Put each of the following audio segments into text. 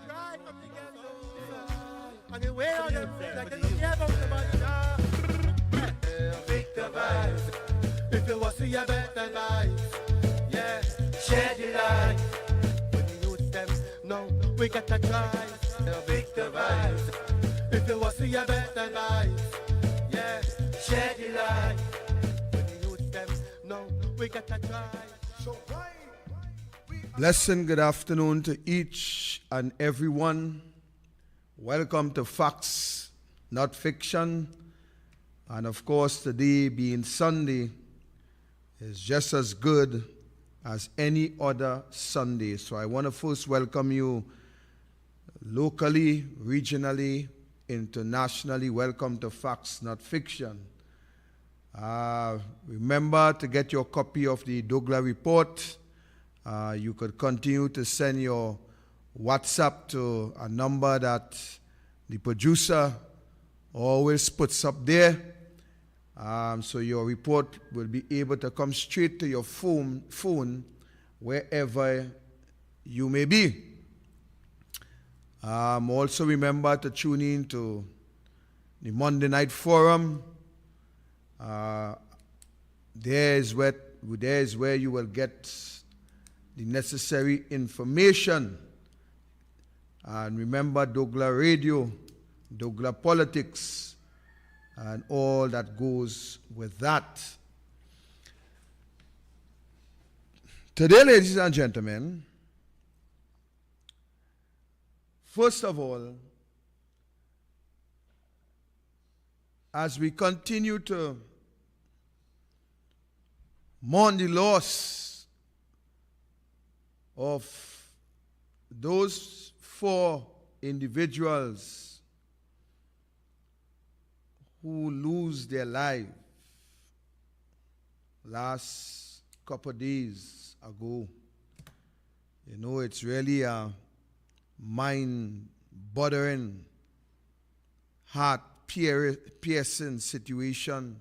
cry from the get-go. And the way on them feel like they don't care about nobody now. Pick the vibes. If you want to see a better life, yeah, share the light. When you use them, no, we got to try. Pick the vibes. If you want to see a better life, yeah, share the light. When you use them, no, we got to try. So why? Blessed good afternoon to each and everyone. Welcome to Facts, Not Fiction. And of course, today being Sunday is just as good as any other Sunday. So I want to first welcome you locally, regionally, internationally. Welcome to Facts, Not Fiction. Remember to get your copy of the Douglas Report. You could continue to send your WhatsApp to a number that the producer always puts up there. So your report will be able to come straight to your phone wherever you may be. Also remember to tune in to the Monday Night Forum. There is where you will get the necessary information. And remember Douglas Radio, Douglas Politics, and all that goes with that. Today, ladies and gentlemen, first of all, as we continue to mourn the loss of those 4 individuals who lose their life last couple of days ago. You know, it's really a mind-bothering, heart-piercing situation.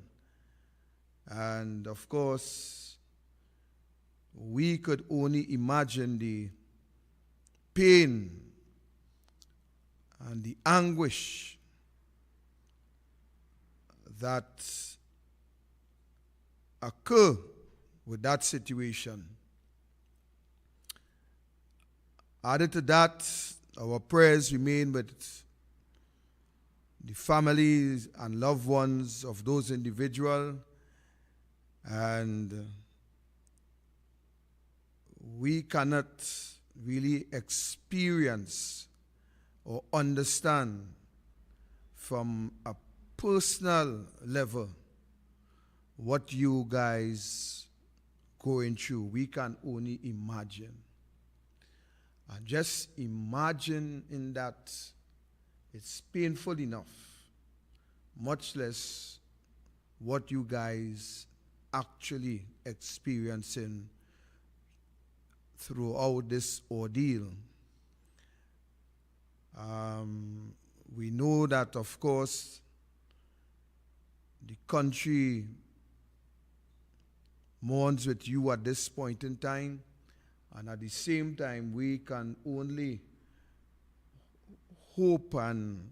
And of course, we could only imagine the pain and the anguish that occur with that situation. Added to that, our prayers remain with the families and loved ones of those individuals, and we cannot really experience or understand from a personal level what you guys going through. We can only imagine. And just imagine in that it's painful enough, much less what you guys actually experiencing throughout this ordeal. We know that, of course, the country mourns with you at this point in time, and at the same time, we can only hope and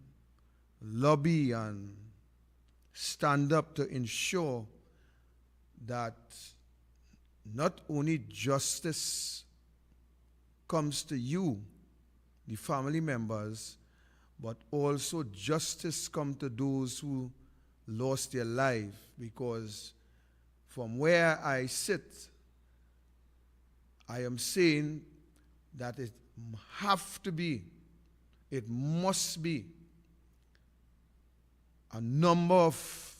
lobby and stand up to ensure that not only justice comes to you, the family members, but also justice comes to those who lost their life. Because from where I sit, I am saying that it must be a number of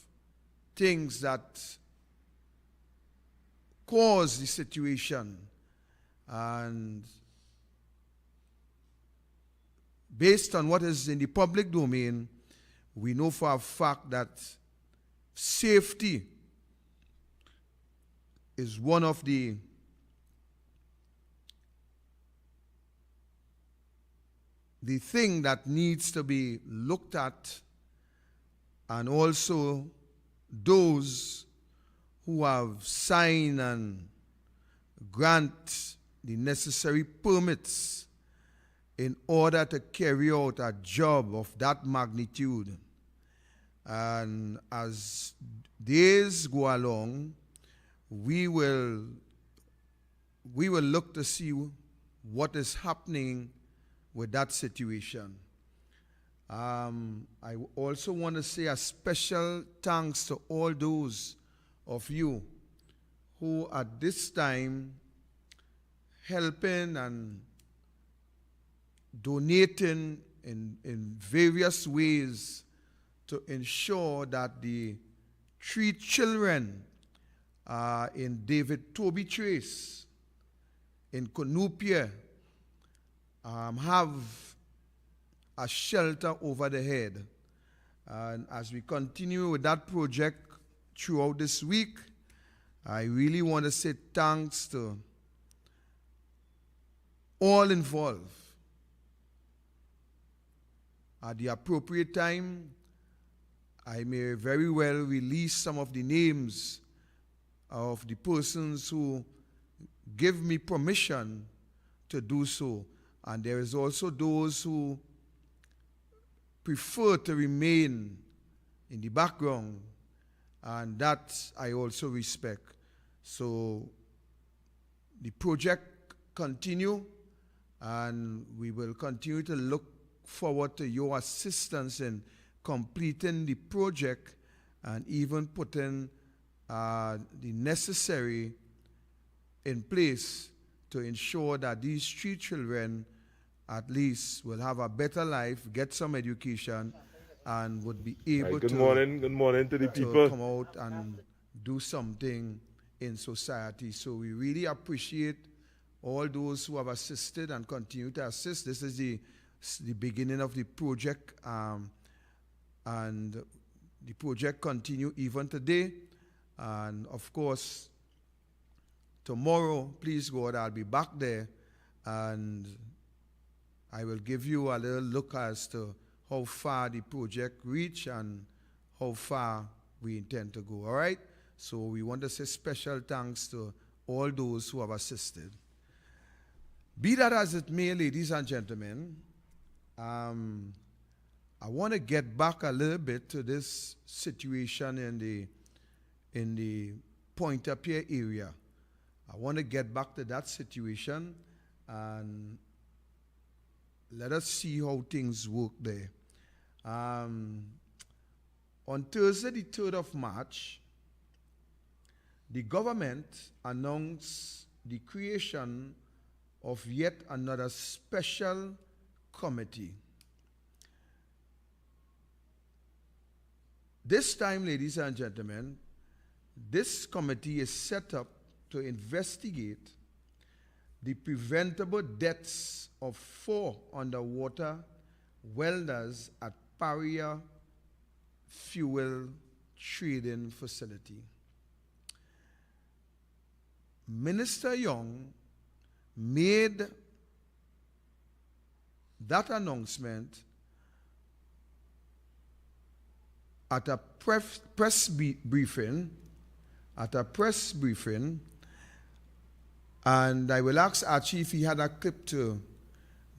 things that cause the situation. And based on what is in the public domain, we know for a fact that safety is one of the thing that needs to be looked at, and also those who have signed and grant the necessary permits in order to carry out a job of that magnitude. And as days go along, we will look to see what is happening with that situation. I also want to say a special thanks to all those of you who at this time helping and donating in various ways to ensure that the 3 children in David Toby Trace in Cunupia have a shelter over the head. And as we continue with that project throughout this week, I really want to say thanks to all involved. At the appropriate time, I may very well release some of the names of the persons who give me permission to do so. And there is also those who prefer to remain in the background, and that I also respect. So the project continue, and we will continue to look forward to your assistance in completing the project and even putting the necessary in place to ensure that these 3 children at least will have a better life, get some education, and would be able Good morning to the people. to come out and do something in society. So we really appreciate all those who have assisted and continue to assist. This is the beginning of the project, and the project continue even today. And of course, tomorrow, please God, I'll be back there, and I will give you a little look as to how far the project reach and how far we intend to go, all right? So we want to say special thanks to all those who have assisted. Be that as it may, ladies and gentlemen, I want to get back a little bit to this situation in the Pointe-à-Pierre area. I want to get back to that situation and let us see how things work there. On Thursday, the 3rd of March, the government announced the creation of yet another special committee. This time, ladies and gentlemen, this committee is set up to investigate the preventable deaths of 4 underwater welders at Paria Fuel Trading Facility. Minister Young made that announcement at a press briefing, and I will ask Archie if he had a clip to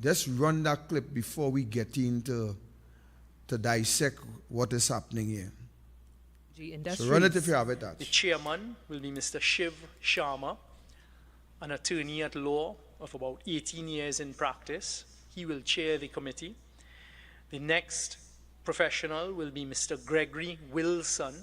just run that clip before we get into to dissect what is happening here. So run it if you have it, Archie. The chairman will be Mr. Shiv Sharma, an attorney at law of about 18 years in practice. He will chair the committee. The next professional will be Mr. Gregory Wilson,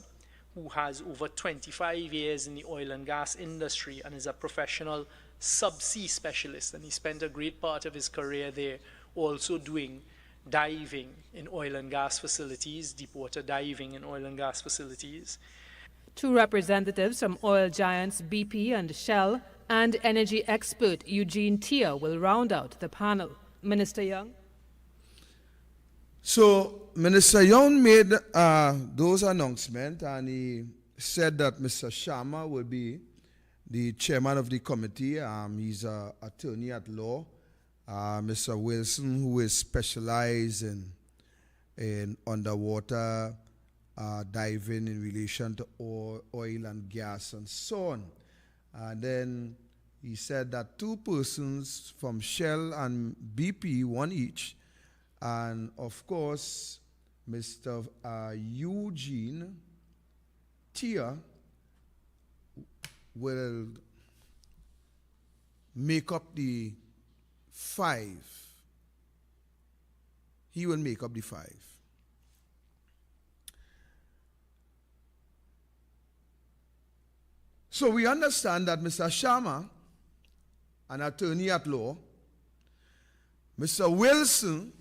who has over 25 years in the oil and gas industry and is a professional subsea specialist. And he spent a great part of his career there also doing diving in oil and gas facilities, deep water diving in oil and gas facilities. 2 representatives from oil giants BP and Shell and energy expert Eugene Tia will round out the panel. Minister Young. So Minister Young made those announcements, and he said that Mr. Sharma will be the chairman of the committee. He's an attorney at law. Mr. Wilson, who is specialized in underwater diving in relation to oil and gas and so on. And then he said that 2 persons from Shell and BP, 1 each, and of course, Mr. Eugene Tia will make up the 5. He will make up the 5. So we understand that Mr. Sharma, an attorney at law, Mr. Wilson,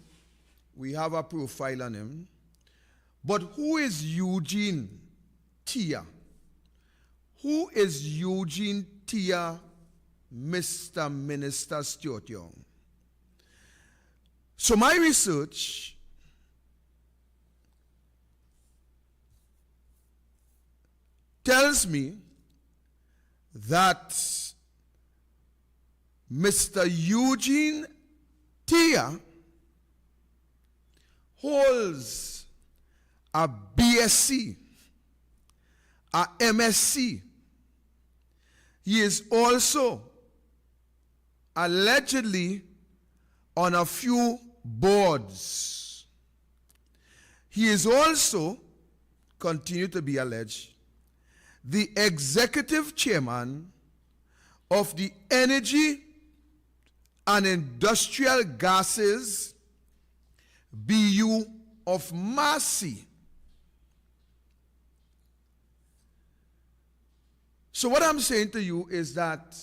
we have a profile on him, but who is Eugene Tia? Who is Eugene Tia, Mr. Minister Stuart Young? So my research tells me that Mr. Eugene Tia holds a BSc, a MSc. He is also allegedly on a few boards. He is also, continue to be alleged, the executive chairman of the Energy and Industrial Gases BU of Massey. So what I'm saying to you is that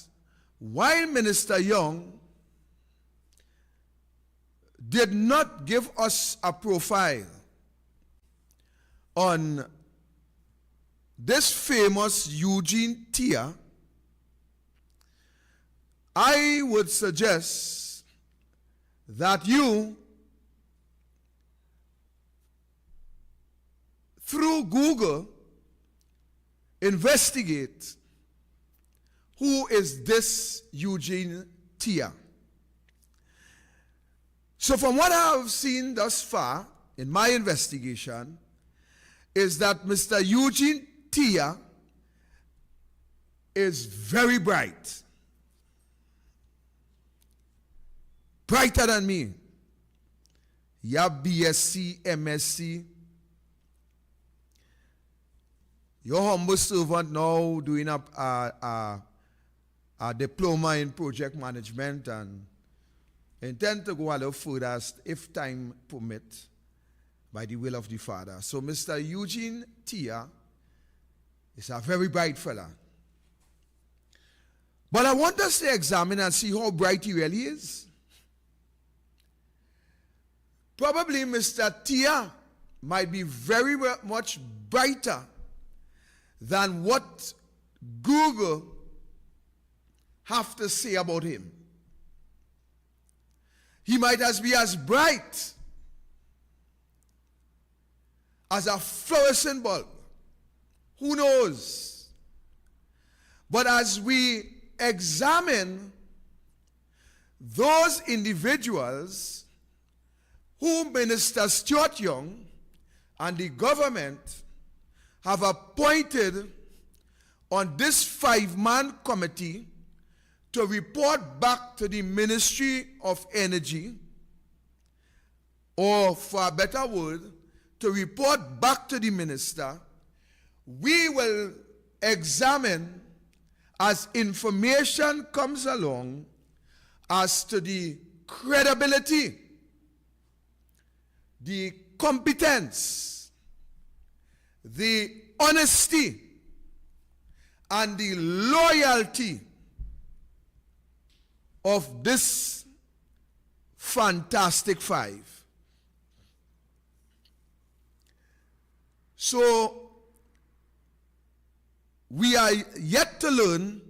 while Minister Young did not give us a profile on this famous Eugene Tia, I would suggest that you, through Google, investigate who is this Eugene Tia. So from what I have seen thus far in my investigation is that Mr. Eugene Tia is very bright. Brighter than me. You have BSc, MSc. Your humble servant now doing a diploma in project management and intend to go a little further if time permit by the will of the Father. So Mr. Eugene Tia is a very bright fella. But I want us to examine and see how bright he really is. Probably Mr. Tia might be very much brighter than what Google have to say about him. He might be as bright as a fluorescent bulb. Who knows? But as we examine those individuals whom Minister Stuart Young and the government have appointed on this 5-man committee to report back to the Ministry of Energy, or for a better word, to report back to the minister, we will examine as information comes along as to the credibility, the competence, the honesty, and the loyalty of this fantastic 5. So, we are yet to learn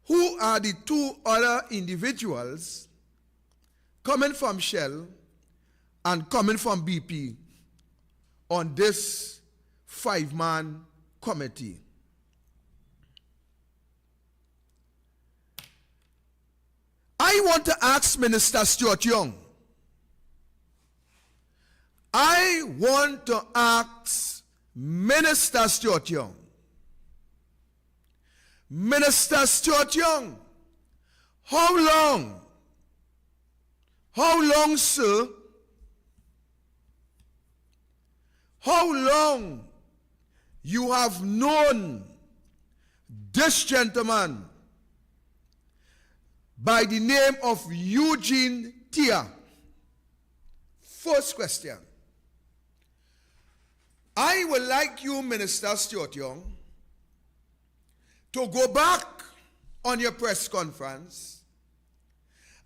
who are the 2 other individuals coming from Shell and coming from BP on this 5-man committee. I want to ask Minister Stuart Young. I want to ask Minister Stuart Young, Minister Stuart Young, how long, sir, how long you have known this gentleman by the name of Eugene Tia? First question. I would like you, Minister Stuart Young, to go back on your press conference,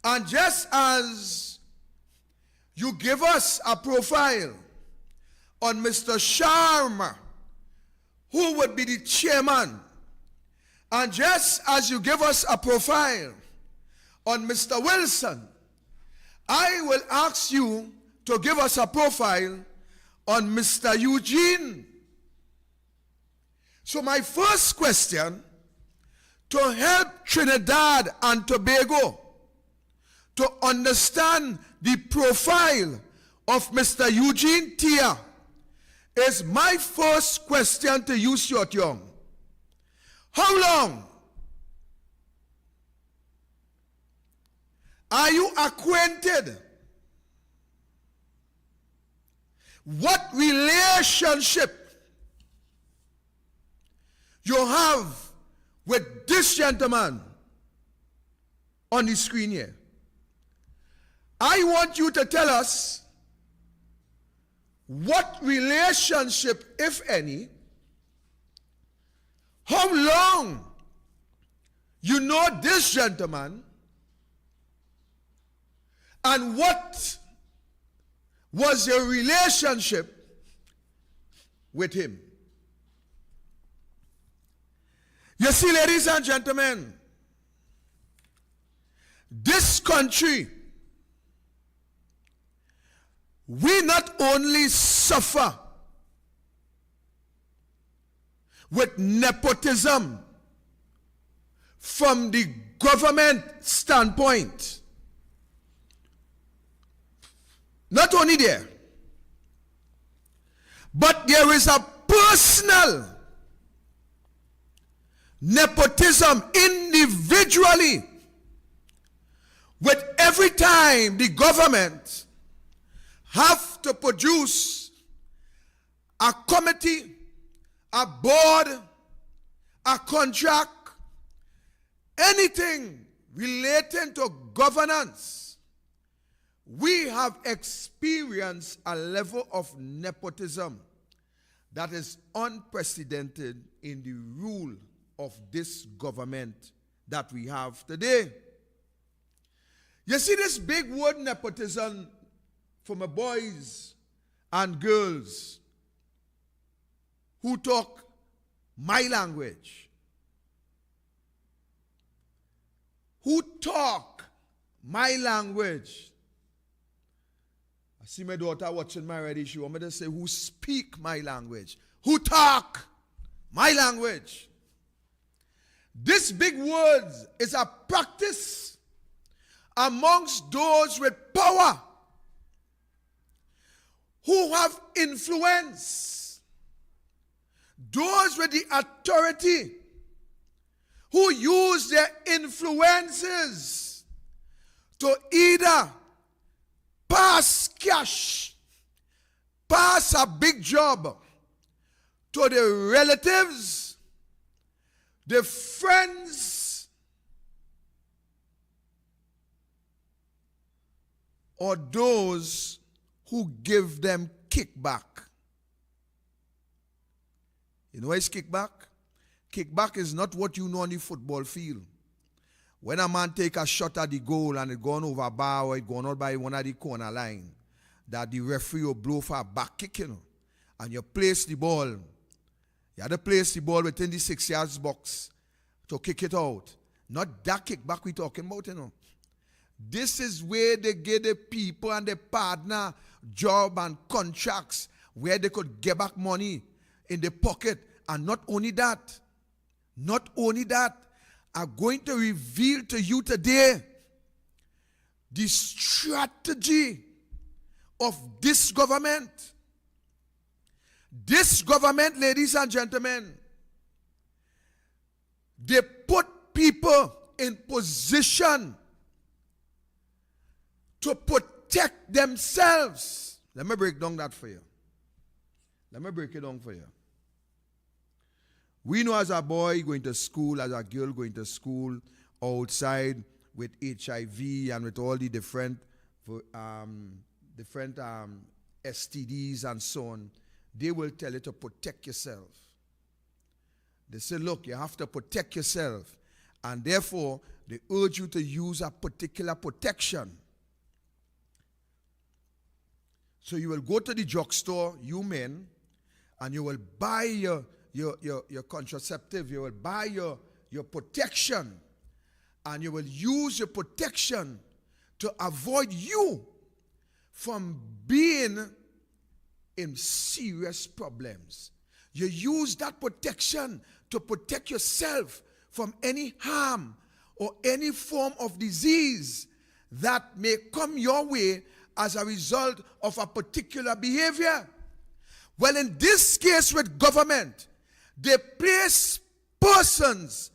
and just as you give us a profile on Mr. Sharma, who would be the chairman, and just as you give us a profile on Mr. Wilson, I will ask you to give us a profile on Mr. Eugene. So my first question, to help Trinidad and Tobago to understand the profile of Mr. Eugene Tia, is my first question to you, Stuart Young. How long are you acquainted? What relationship you have with this gentleman on the screen here? I want you to tell us what relationship, if any, how long you know this gentleman, and what was your relationship with him. You see, ladies and gentlemen, this country, we not only suffer with nepotism from the government standpoint. Not only there, but there is a personal nepotism individually with every time the government have to produce a committee, a board, a contract, anything relating to governance. We have experienced a level of nepotism that is unprecedented in the rule of this government that we have today. You see, this big word nepotism for my boys and girls who talk my language, who talk my language. I see my daughter watching my radio. She want me to say, who speak my language, who talk my language. This big words is a practice amongst those with power, who have influence, those with the authority, who use their influences to either pass cash, pass a big job to the relatives, the friends, or those who give them kickback. You know what is kickback? Kickback is not what you know on the football field. When a man take a shot at the goal and it gone over a bar or it gone out by one of the corner line, that the referee will blow for a back kick, you know, and you place the ball. You have to place the ball within the 6 yards box to kick it out. Not that kickback we talking about, you know. This is where they get the people and the partner job and contracts where they could get back money in the pocket. And not only that, I'm going to reveal to you today the strategy of this government. This government, ladies and gentlemen, they put people in position to protect themselves. Let me break down that for you. Let me break it down for you. We know as a boy going to school, as a girl going to school, outside with HIV and with all the different STDs and so on, they will tell you to protect yourself. They say, look, you have to protect yourself. And therefore, they urge you to use a particular protection. So you will go to the drugstore, you men, and you will buy your contraceptive, you will buy your protection, and you will use your protection to avoid you from being in serious problems. You use that protection to protect yourself from any harm or any form of disease that may come your way as a result of a particular behavior. Well, in this case with government, they place persons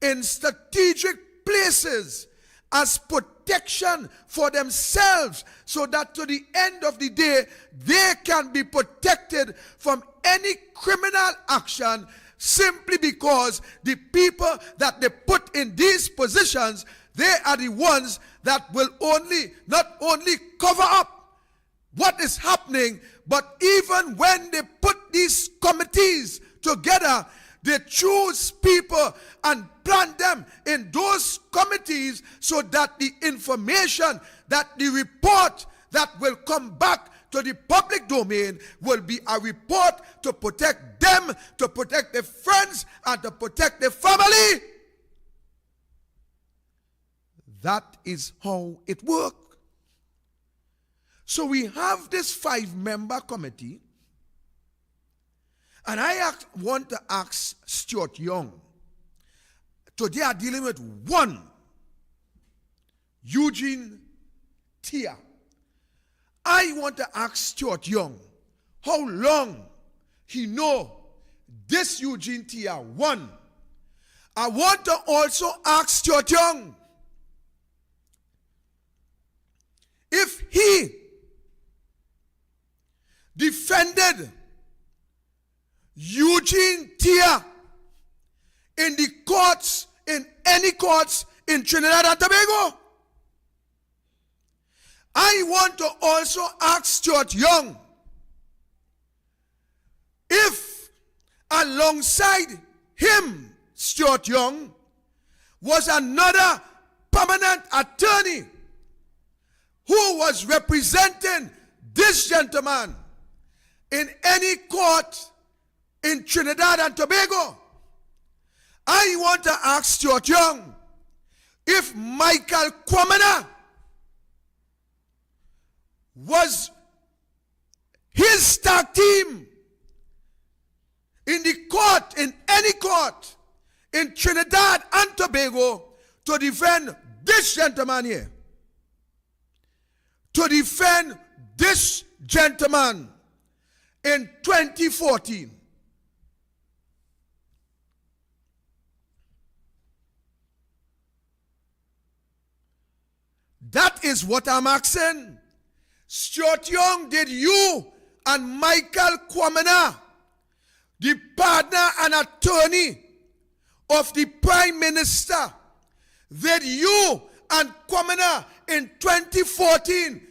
in strategic places as protection for themselves, so that to the end of the day, they can be protected from any criminal action, simply because the people that they put in these positions, they are the ones that will not only cover up what is happening, but even when they put these committees together, they choose people and plant them in those committees so that the information, that the report that will come back to the public domain will be a report to protect them, to protect their friends, and to protect their family. That is how it works. So we have this 5-member committee. And I want to ask Stuart Young. Today I'm dealing with one, Eugene Tia. I want to ask Stuart Young how long he know this Eugene Tia. One. I want to also ask Stuart Young if he defended Eugene Tia in the courts, in any courts in Trinidad and Tobago. I want to also ask Stuart Young if alongside him, Stuart Young, was another permanent attorney who was representing this gentleman in any court in Trinidad and Tobago. I want to ask Stuart Young if Michael Kwamina was his tag team in the court, in any court in Trinidad and Tobago, to defend this gentleman here. To defend this gentleman in 2014. That is what I'm asking. Stuart Young, did you and Michael Kwamina, the partner and attorney of the Prime Minister, did you and Kwamina in 2014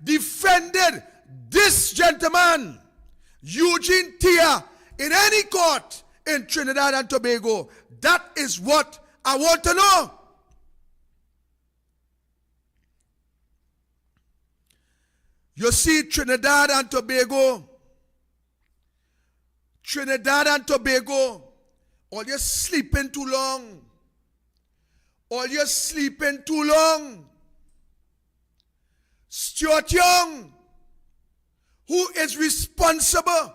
defended this gentleman, Eugene Tia, in any court in Trinidad and Tobago? That is what I want to know. You see, Trinidad and Tobago, all you sleeping too long. Stuart Young, who is responsible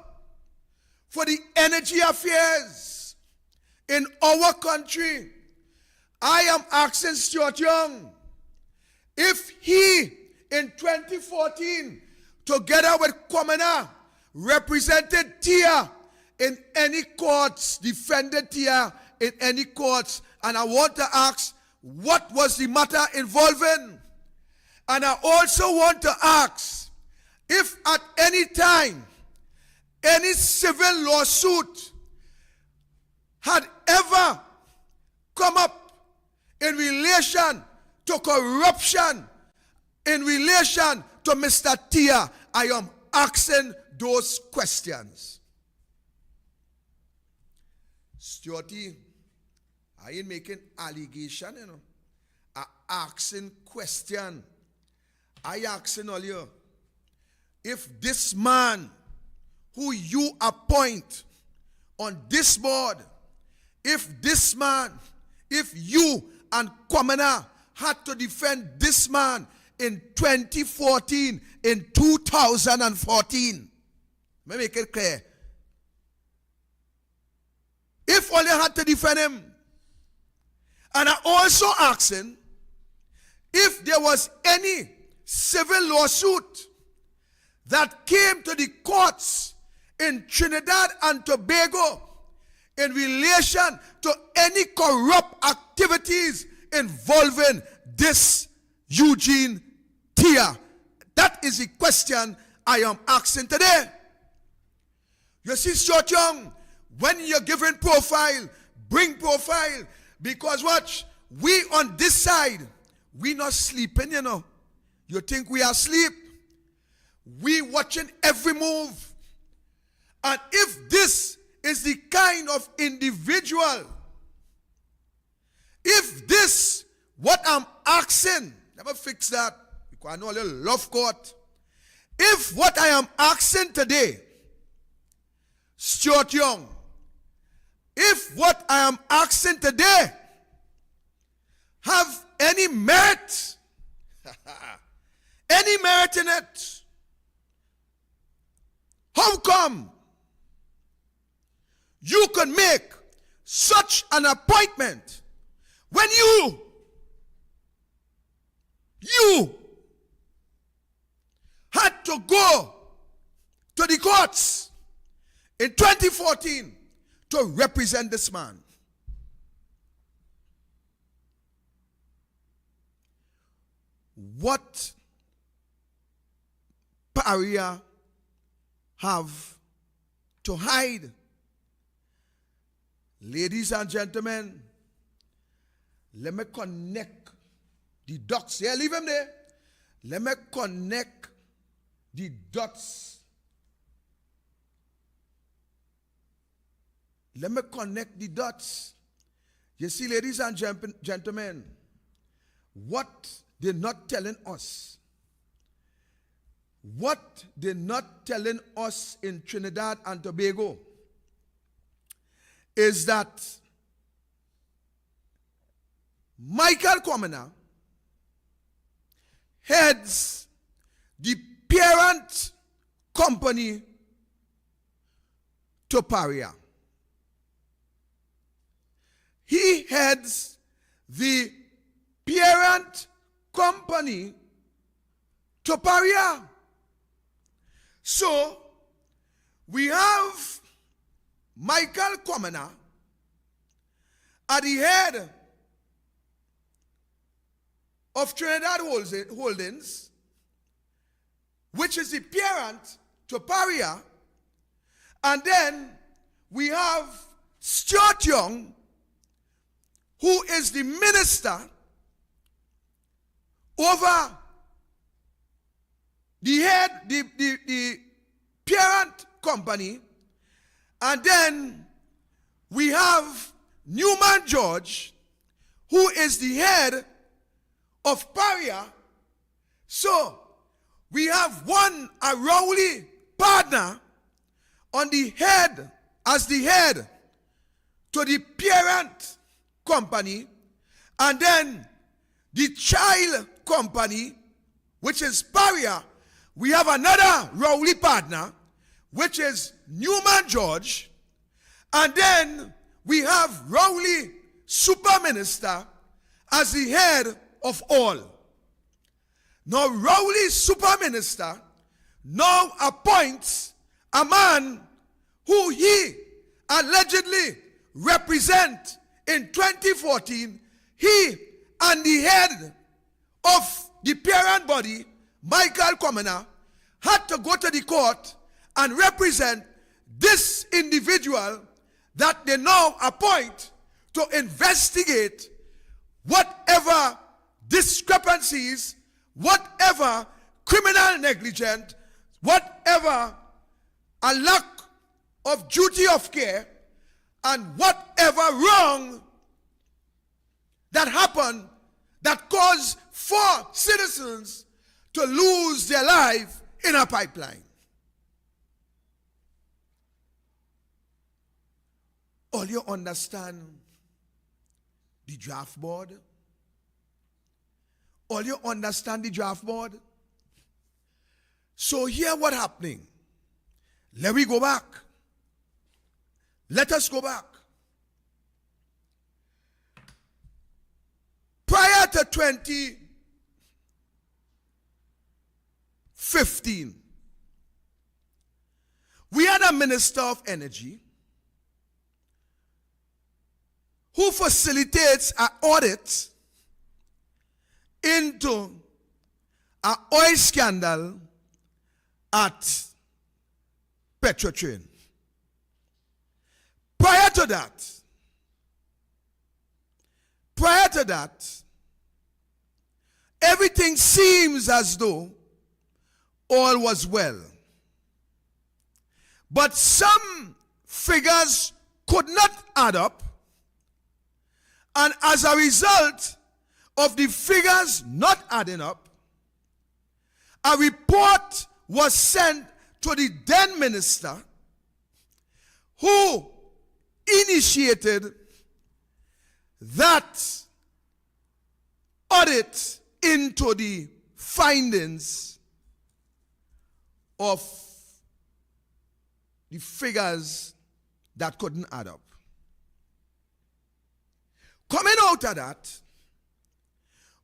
for the energy affairs in our country, I am asking Stuart Young if he, in 2014, together with Kwamina, represented Tia in any courts, defended here in any courts. And I want to ask, what was the matter involving? And I also want to ask, if at any time any civil lawsuit had ever come up in relation to corruption, in relation to Mr. Tia, I am asking those questions. Stuarty, I ain't making allegation, you know. I asking question. I asking all you, if this man who you appoint on this board, if this man, if you and Commoner had to defend this man in 2014, in 2014, let me make it clear. If all you had to defend him, and I also asking if there was any civil lawsuit that came to the courts in Trinidad and Tobago in relation to any corrupt activities involving this Eugene Tia. That is the question I am asking today. You see, Stuart Young, when you're giving profile, bring profile, because watch, we on this side, we not sleeping, you know. You think we are asleep? We watching every move. And if this is the kind of individual, if this, what I'm asking, never fix that, because I know a little love court. If what I am asking today, Stuart Young, if what I am asking today have any merit, any merit in it, how come you could make such an appointment when you had to go to the courts in 2014 to represent this man? What Paria have to hide? Ladies and gentlemen, let me connect the dots. Yeah, leave him there. Let me connect the dots. Let me connect the dots. You see, ladies and gentlemen, what they're not telling us, what they're not telling us in Trinidad and Tobago is that Michael Commoner heads the parent company to Paria. He heads the parent company to Paria. So, we have Michael Commoner at the head of Trinidad Holdings, which is the parent to Paria, and then we have Stuart Young, who is the minister over the head, the parent company, and then we have Newman George, who is the head of Paria. So we have one a Rowley partner on the head, as the head to the parent company, and then the child company, which is Paria. We have another Rowley partner, which is Newman George, and then we have Rowley Super Minister as the head of all. Now Rowley Super Minister now appoints a man who he allegedly represent in 2014, he and the head of the parent body, Michael Commoner, had to go to the court and represent this individual that they now appoint to investigate whatever discrepancies, whatever criminal negligence, whatever a lack of duty of care, and whatever wrong that happened that caused 4 citizens to lose their life in a pipeline. All you understand the draft board? All you understand the draft board? So here what happening? Let me go back. Let us go back. Prior to 2015, we had a minister of energy who facilitates an audit into an oil scandal at Petrotrin. Prior to that, everything seems as though all was well. But some figures could not add up, and as a result of the figures not adding up, a report was sent to the then minister, who initiated that audit into the findings of the figures that couldn't add up. Coming out of that,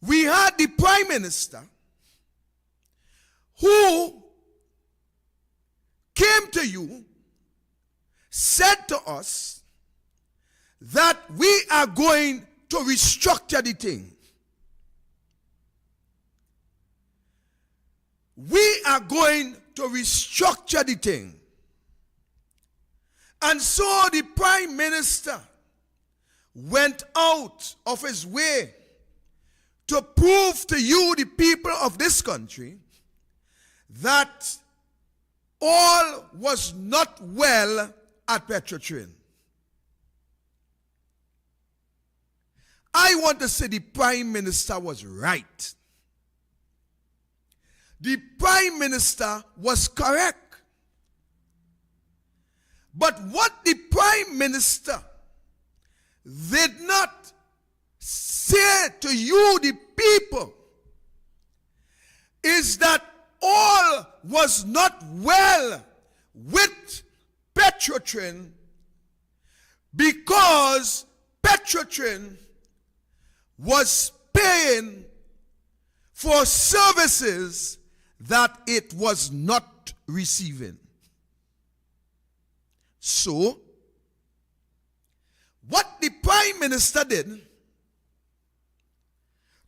we had the Prime Minister who came to you, said to us that we are going to restructure the thing. We are going to restructure the thing. And so the Prime Minister went out of his way to prove to you, the people of this country, that all was not well at Petrotrin. I want to say the Prime Minister was right. The Prime Minister was correct. But what the Prime Minister did not say to you, the people, is that all was not well with Petrotrin because Petrotrin was paying for services that it was not receiving. So, what the Prime Minister did,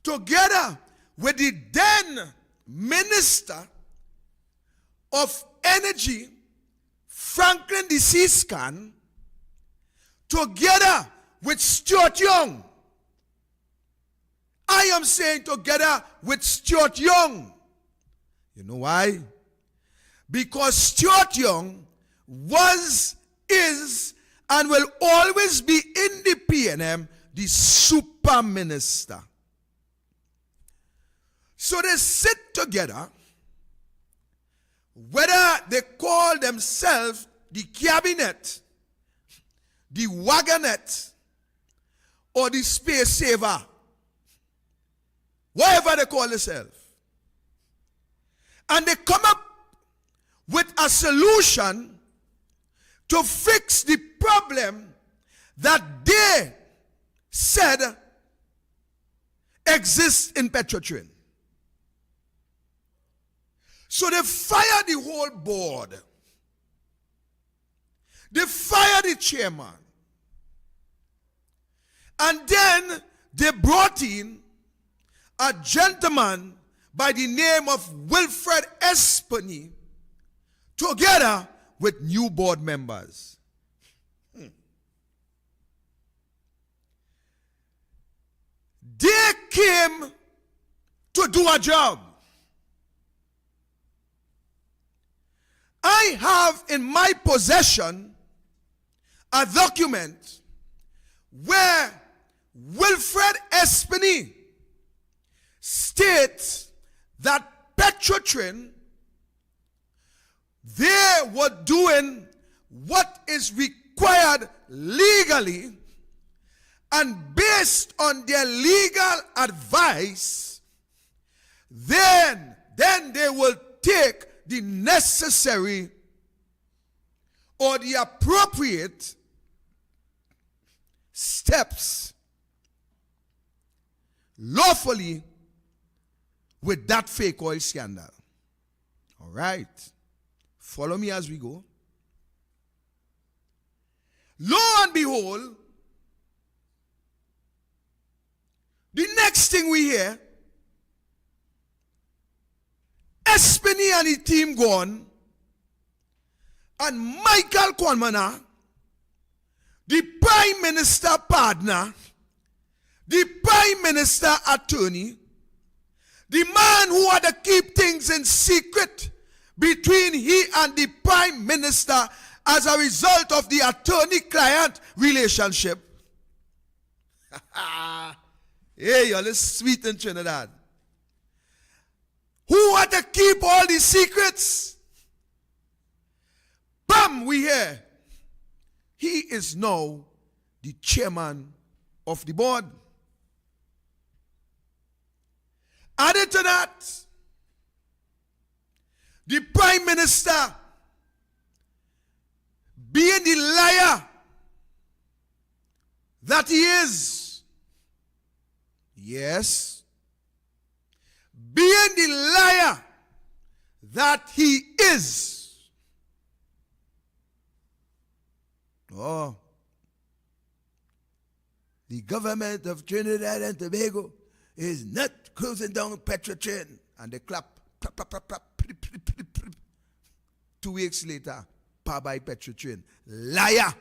together with the then Minister of Energy, Franklin D. Siscan, together with Stuart Young. I am saying together with Stuart Young. You know why? Because Stuart Young was, is, and will always be in the PNM the super minister. So they sit together, whether they call themselves the cabinet, the wagonette, or the space saver, whatever they call themselves. And they come up with a solution to fix the problem that they said exists in Petrotrin. So they fired the whole board. They fired the chairman. And then they brought in a gentleman by the name of Wilfred Espany together with new board members. They came to do a job. I have in my possession a document where Wilfred Espany states that Petrotrin, they were doing what is required legally, and based on their legal advice, then they will take the necessary or the appropriate steps lawfully with that fake oil scandal. All right. Follow me as we go. Lo and behold, the next thing we hear, Espany and his team gone, and Michael Kwamana, the Prime Minister partner, the Prime Minister attorney, the man who had to keep things in secret between he and the Prime Minister as a result of the attorney-client relationship. Hey, y'all, it's sweet in Trinidad. Who had to keep all these secrets? Bam, we hear. He is now the chairman of the board. Added to that, the Prime Minister, being the liar that he is, yes, being the liar that he is, oh, the government of Trinidad and Tobago is not closing down Petrotrin. And they clap, clap, clap, clap, clap. 2 weeks later, power by Petrotrin. Liar.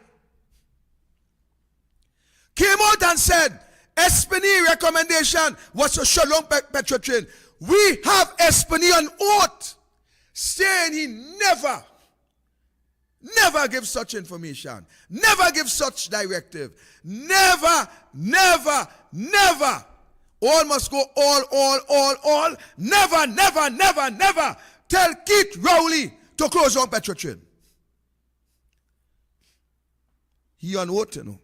Came out and said, Espany recommendation was to shut down Petrotrin. We have Espany on oath saying he never give such information, never give such directive, never. All must go all. Never. Tell Keith Rowley to close down Petrotrin. He on oath, you know.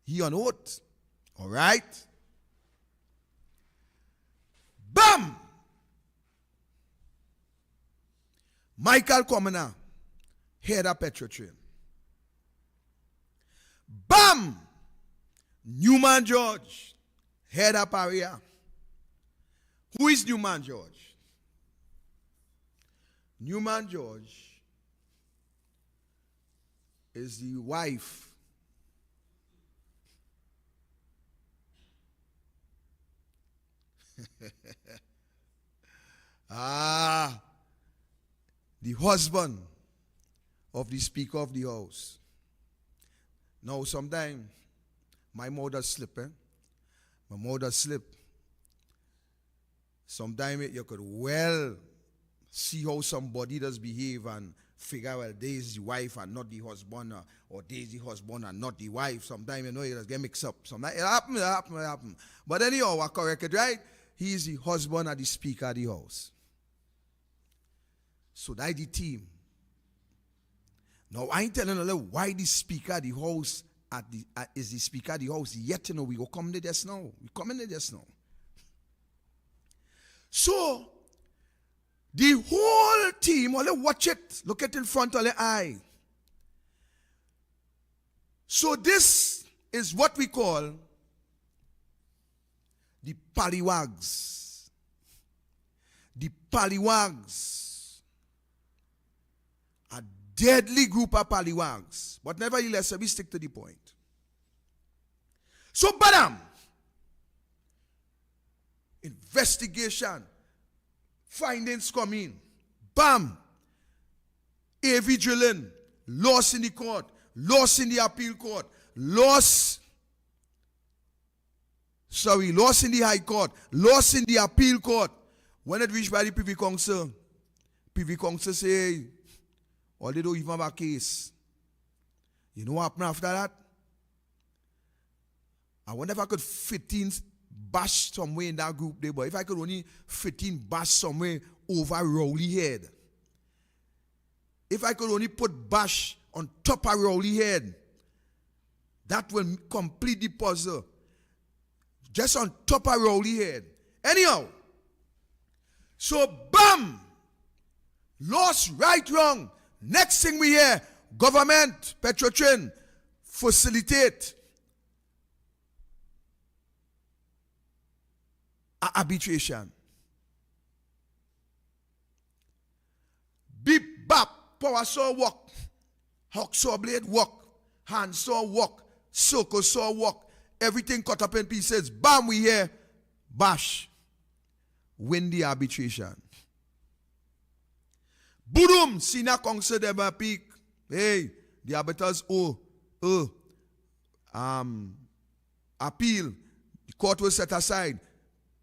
He on oath. All right? Bam! Michael Kwamana, head of Petrotrin. Bam! Newman George, head of Aria. Who is Newman George? Newman George is the wife the husband of the Speaker of the House. Now, sometimes my mother slip, My mother slip. Sometimes you could well see how somebody does behave and figure, well, there is the wife and not the husband, or there is the husband and not the wife. Sometimes, you know, you just get mixed up. Sometimes it happen. But anyhow, I correct it, right? He is the husband and the Speaker of the House. So that's the team. Now, I ain't telling you why the Speaker of the House is the Speaker of the House. Yet, you know, we go come to this now. We come into this now. So, the whole team, only watch it, look it in front of the eye. So this is what we call the Pallywags. The Pallywags are deadly group of pallywags. But nevertheless, we stick to the point. So, badam, investigation, findings come in. Bam, AV drilling, loss in the court, loss in the appeal court, loss in the high court, loss in the appeal court. When it reached by the Privy Council say, hey, all they don't even have a case. You know what happened after that? I wonder if I could fit in bash somewhere in that group there, but if I could only fit in bash somewhere over Rowley head. If I could only put bash on top of Rowley head, that will complete the puzzle. Just on top of Rowley head. Anyhow, so bam! Lost, right, wrong. Next thing we hear, government, Petrotrin, facilitate arbitration. Beep, bap, power saw work, hawk saw blade work, hand saw work, circle saw work, everything cut up in pieces. Bam, we hear, bash, win the arbitration. Boom, senior counsel them peak. Hey, the arbiters appeal. The court will set aside.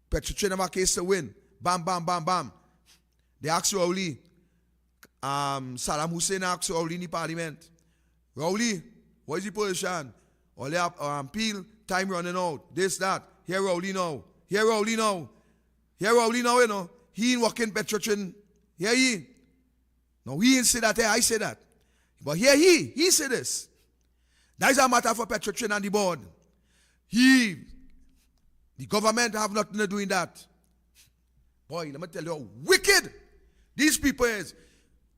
Petrotrin have a case to win. Bam, bam, bam, bam. They ask Rowley. Saddam Hussein asked Rowley in the parliament. Rowley, what is the position? All they appeal, time running out. This, that. Here Rowley now. Here Rowley now. Here Rowley now, you know. He ain't working Petrotrin. Here he. No, he didn't say that, I say that. But here he said this. That is a matter for Petrotrin and the board. The government have nothing to do in that. Boy, let me tell you how wicked these people is.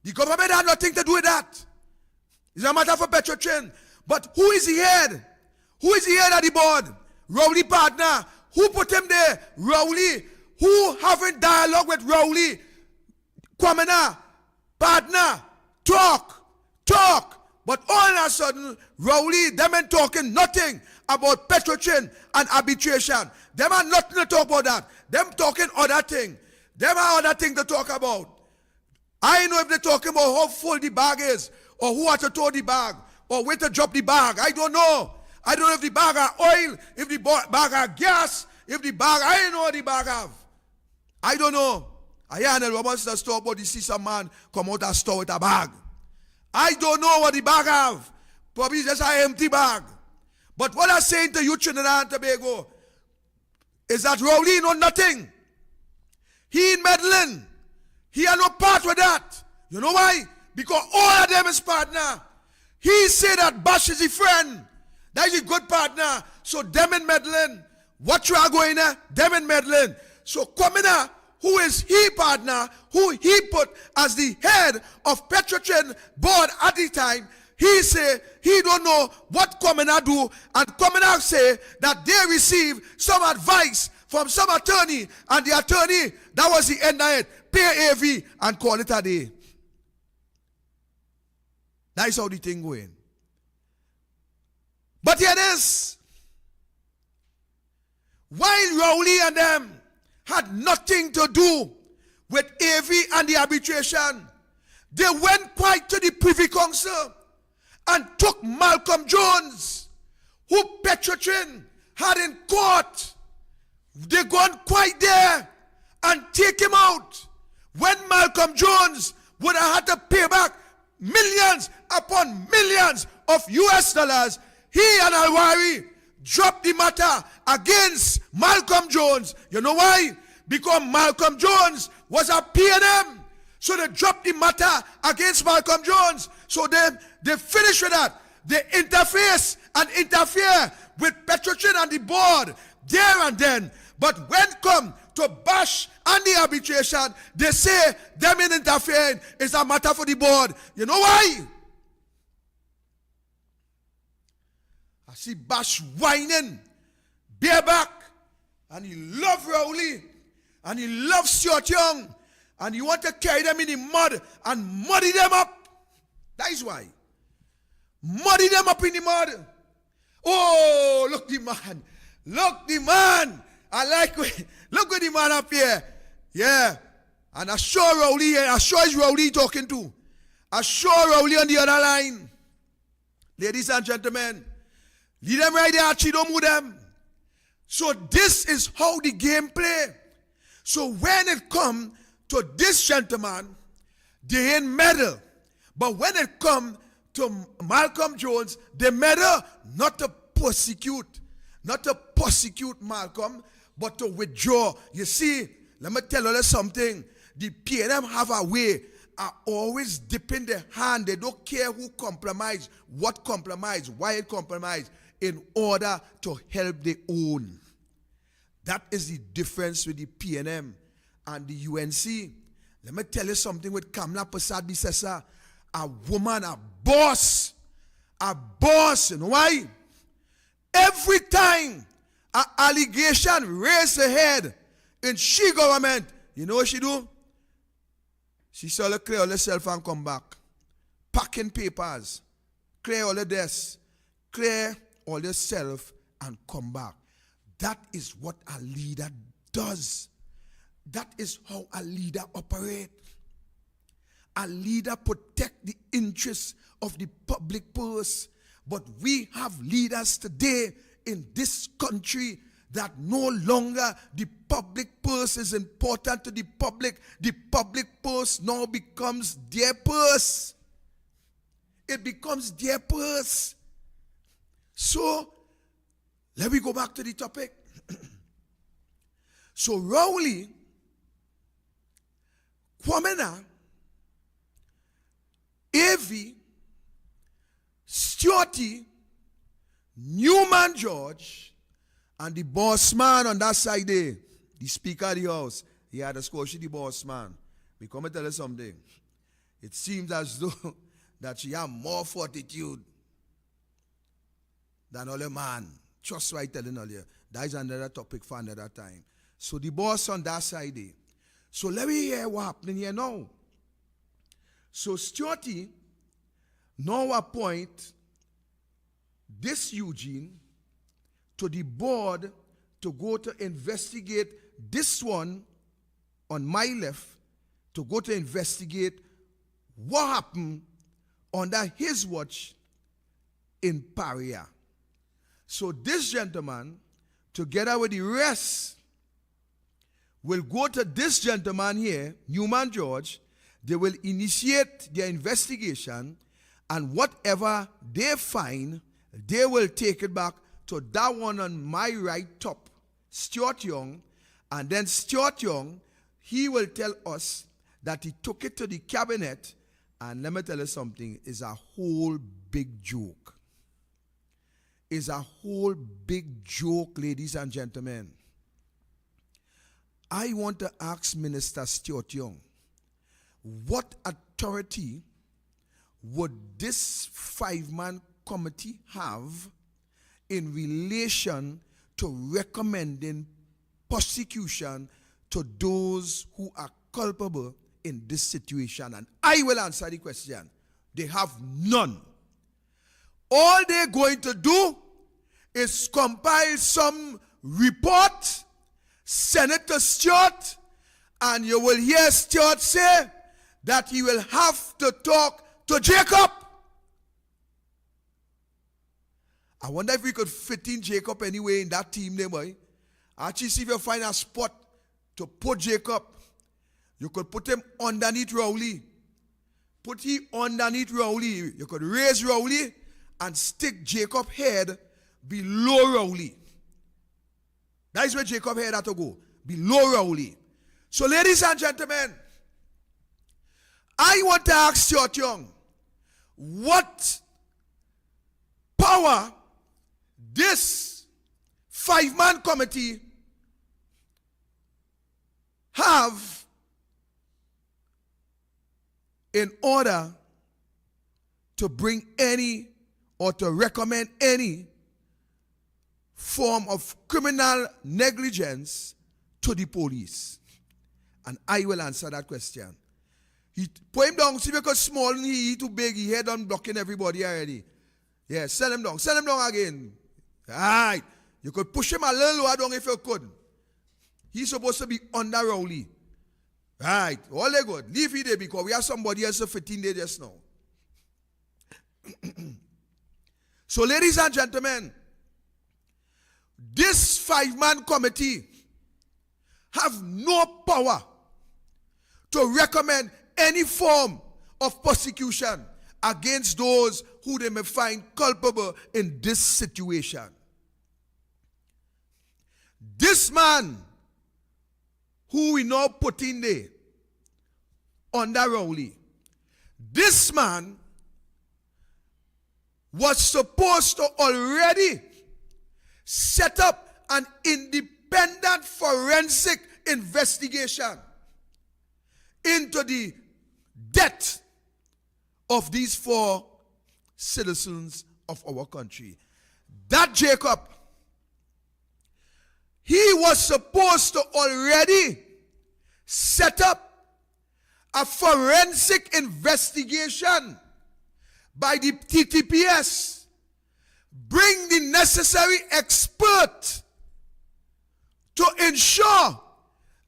The government have nothing to do with that. It's a matter for Petrotrin. But who is the head? Who is the head of the board? Rowley partner. Who put him there? Rowley. Who having dialogue with Rowley? Kwamena. Partner, talk. But all of a sudden, Rowley, them ain't talking nothing about Petrotrin and arbitration. Them are nothing to talk about that. Them talking other thing. Them are other thing to talk about. I know if they're talking about how full the bag is, or who had to throw the bag, or where to drop the bag. I don't know. I don't know if the bag are oil, if the bag are gas, if the bag, I don't know what the bag have. I don't know. I hear in the Robinson store, but you see some man come out and store with a bag. I don't know what the bag have. Probably just an empty bag. But what I'm saying to you, Trinidad and Tobago, is that Rowley know nothing. He in meddling. He had no part with that. You know why? Because all of them is partner. He said that Bash is a friend. That is a good partner. So them in meddling. What you are going there? Them in meddling. So Kwamena, who is he partner, who he put as the head of Petrotrin board at the time, he say he don't know what Kwamena do, and Kwamena say that they receive some advice from some attorney, and the attorney, that was the end of it, pay AV and call it a day. That is how the thing going. But here it is. While Rowley and them had nothing to do with AV and the arbitration, they went quite to the Privy Council and took Malcolm Jones, who Petrotrin had in court. They gone quite there and take him out when Malcolm Jones would have had to pay back millions upon millions of US dollars. He and Alwari dropped the matter against Malcolm Jones. You know why? Because Malcolm Jones was a PNM. So they dropped the matter against Malcolm Jones. So they finished with that. They interface and interfere with Petrotrin and the board there and then. But when come to Bash and the arbitration, they say them in interfering is a matter for the board. You know why? I see Bash whining, bareback, and he love Rowley, and he loves Stuart Young, and he want to carry them in the mud and muddy them up. That is why. Muddy them up in the mud. Oh, look the man. Look the man. I like it. Look at the man up here. Yeah. And I sure Rowley here. I sure is Rowley talking to. I sure Rowley on the other line. Ladies and gentlemen, leave them right there. Archie, don't move them. So this is how the game play. So when it come to this gentleman, they ain't meddle. But when it come to Malcolm Jones, they meddle not to prosecute Malcolm, but to withdraw. You see, let me tell you something. The PNM have a way are always dipping their hand. They don't care who compromise, what compromise, why it compromise, in order to help their own. That is the difference with the PNM and the UNC. Let me tell you something with Kamla Prasad Bisesa, a woman, a boss, you know why? Every time an allegation raised her head in she government, you know what she do? She saw her clear all herself and come back. Packing papers, clear all the desks, clear all herself and come back. That is what a leader does. That is how a leader operates. A leader protect the interests of the public purse. But we have leaders today in this country that no longer the public purse is important to the public. The public purse now becomes their purse. It becomes their purse. So, let me go back to the topic. So, Rowley, Kwamena, Avey, Stuarty, Newman George, and the boss man on that side there, the speaker of the house, he had a score, she the boss man. Me come and tell you something. It seems as though that she have more fortitude than other man. Just right telling earlier. That is another topic for another time. So the boss on that side there. So let me hear what happening here now. So Stuarty now appoint this Eugene to the board to go to investigate this one on my left, to go to investigate what happened under his watch in Paria. So this gentleman, together with the rest, will go to this gentleman here, Newman George. They will initiate their investigation, and whatever they find, they will take it back to that one on my right top, Stuart Young, and then Stuart Young, he will tell us that he took it to the cabinet, and let me tell you something, it's a whole big joke. It's a whole big joke, ladies and gentlemen. I want to ask Minister Stuart Young, what authority would this 5-man committee have in relation to recommending prosecution to those who are culpable in this situation? And I will answer the question. They have none. All they're going to do is compile some report, send it to Stuart, and you will hear Stuart say that he will have to talk to Jacob. I wonder if we could fit in Jacob anyway in that team there, boy. Actually, see if you find a spot to put Jacob. You could put him underneath Rowley. Put him underneath Rowley. You could raise Rowley and stick Jacob head below Rowley. That is where Jacob head had to go. Below Rowley. So, ladies and gentlemen, I want to ask Stuart Young, what power this 5-man committee have in order to bring any or to recommend any form of criminal negligence to the police? And I will answer that question. He put him down, see because small and he too big, he head on blocking everybody already. Yeah, send him down again. Alright. You could push him a little lower down if you could. He's supposed to be under Rowley. Right, all they good. Leave it there because we have somebody else for 15 days just now. So, ladies and gentlemen, this 5-man committee have no power to recommend any form of prosecution against those who they may find culpable in this situation. This man who we now put in there under Rowley, this man was supposed to already set up an independent forensic investigation into the death of these 4 citizens of our country. That Jacob, he was supposed to already set up a forensic investigation by the TTPS, bring the necessary expert to ensure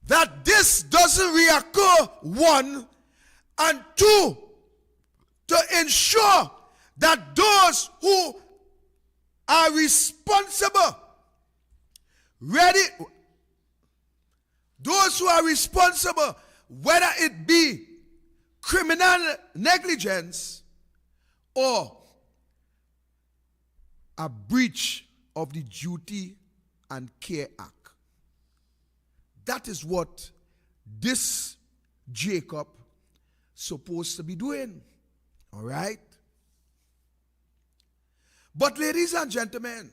that this doesn't reoccur, 1, and 2, to ensure that those who are responsible, whether it be criminal negligence or a breach of the Duty and Care Act. That is what this Jacob supposed to be doing. All right? But ladies and gentlemen,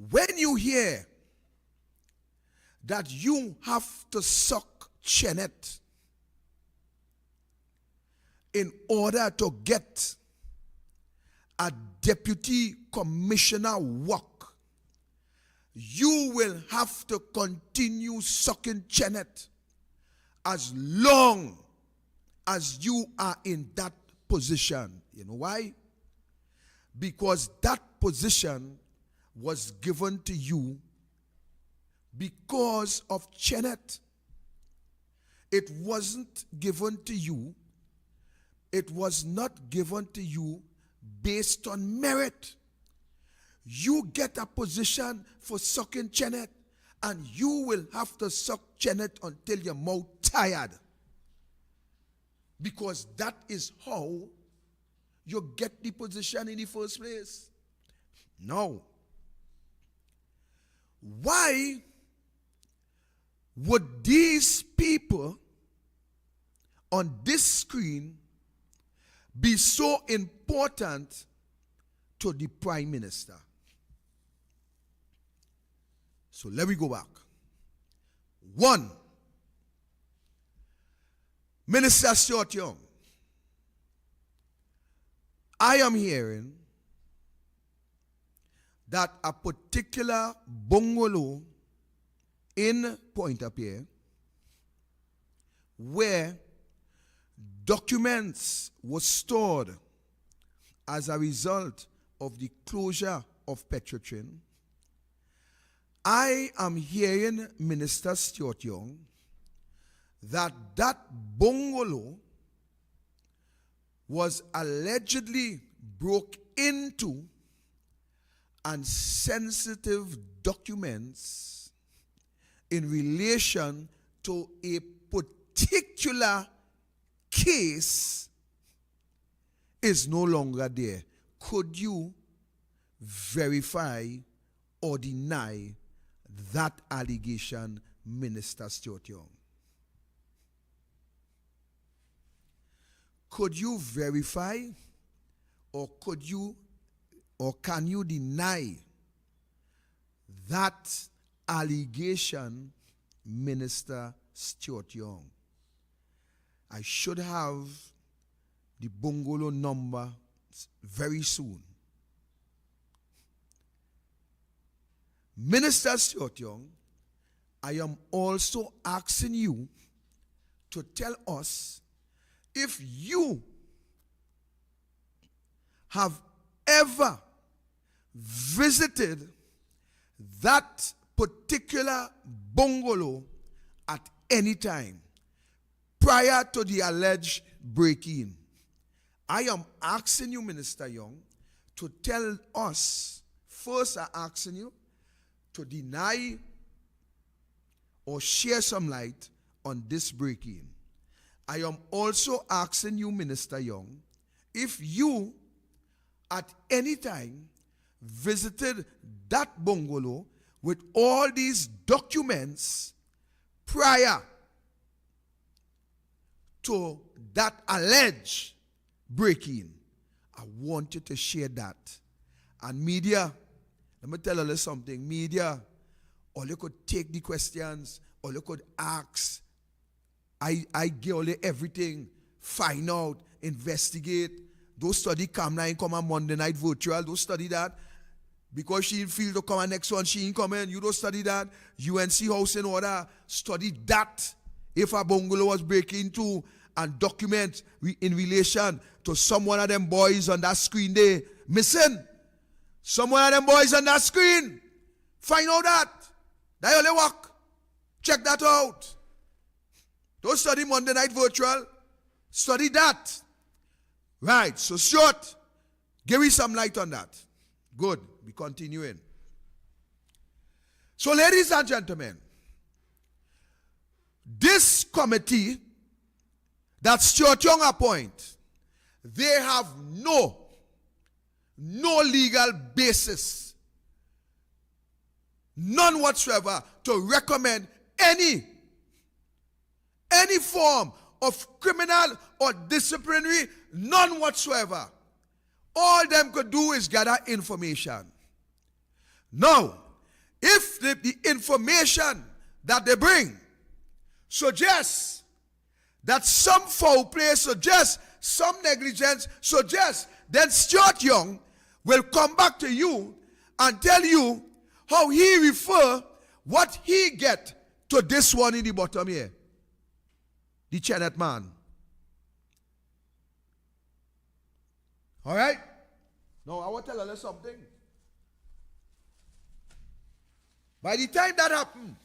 when you hear that you have to suck Chenet in order to get a deputy commissioner work, you will have to continue sucking Chenet as long as you are in that position. You know why? Because that position was given to you because of Chenet. It wasn't given to you. It was not given to you based on merit. You get a position for sucking Chenet, and you will have to suck Chenet until your mouth tired. Because that is how you get the position in the first place. Now, why would these people on this screen be so important to the Prime Minister? So let me go back. 1, Minister Stuart Young. I am hearing that a particular bungalow in Pointe-à-Pierre, where documents were stored as a result of the closure of Petrotrin, I am hearing Minister Stuart Young that bungalow was allegedly broke into and sensitive documents in relation to a particular case is no longer there. Could you verify or deny that allegation, Minister Stuart Young? Could you verify or can you deny that allegation, Minister Stuart Young? I should have the bungalow number very soon. Minister Stuart Young, I am also asking you to tell us if you have ever visited that particular bungalow at any time prior to the alleged break-in. I am asking you, Minister Young, to tell us, first I'm asking you to deny or share some light on this break-in. I am also asking you, Minister Young, if you at any time visited that bungalow with all these documents prior to that alleged break-in. I want you to share that. And media, let me tell you something. Media, or you could take the questions, or you could ask. I give you everything. Find out, investigate. Don't study Kamla come on Monday night virtual. Don't study that. Because she didn't feel to come on next one, she ain't coming. You don't study that. UNC House in Order. Study that. If a bungalow was breaking into and document in relation to some one of them boys on that screen there missing. Some one of them boys on that screen. Find out that. That only work. Check that out. Don't study Monday night virtual. Study that. Right, so short. Give me some light on that. Good. We continuing. So ladies and gentlemen, this committee that Stuart Young appoint, they have no legal basis, none whatsoever, to recommend any form of criminal or disciplinary, none whatsoever. All them could do is gather information. Now, if the information that they bring suggests that some foul play suggests, some negligence suggests, then Stuart Young will come back to you and tell you how he refer what he get to this one in the bottom here. The Chenet man. All right? Now, I want to tell you something. By the time that happened,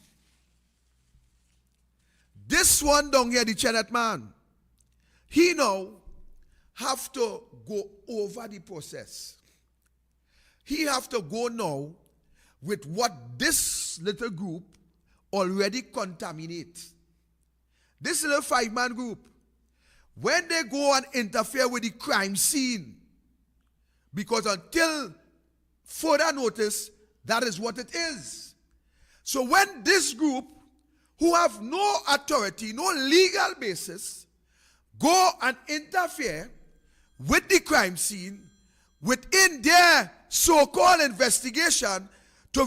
this one down here, the Chenet man, he now have to go over the process. He have to go now with what this little group already contaminate. This little 5-man group, when they go and interfere with the crime scene, because until further notice, that is what it is. So when this group, who have no authority, no legal basis, go and interfere with the crime scene within their so-called investigation to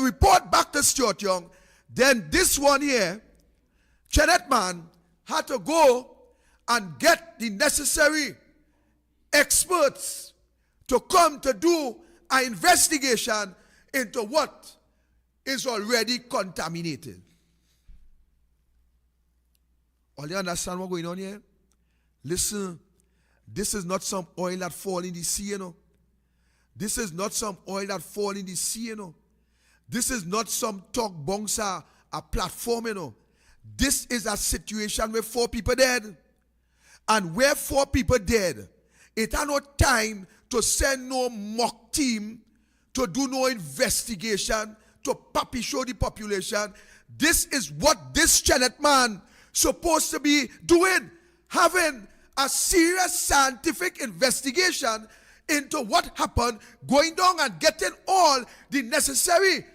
report back to Stuart Young, then this one here, Chenet man, had to go and get the necessary experts to come to do an investigation into what is already contaminated. All you understand what's going on here? Listen, this is not some oil that fall in the sea, you know. This is not some oil that fall in the sea, you know. This is not some talk bongsa, a platform, you know. This is a situation where 4 people dead. And where 4 people dead, it had no time to send no mock team to do no investigation, to puppy show the population. This is what this Chenet man supposed to be doing, having a serious scientific investigation into what happened, going down and getting all the necessary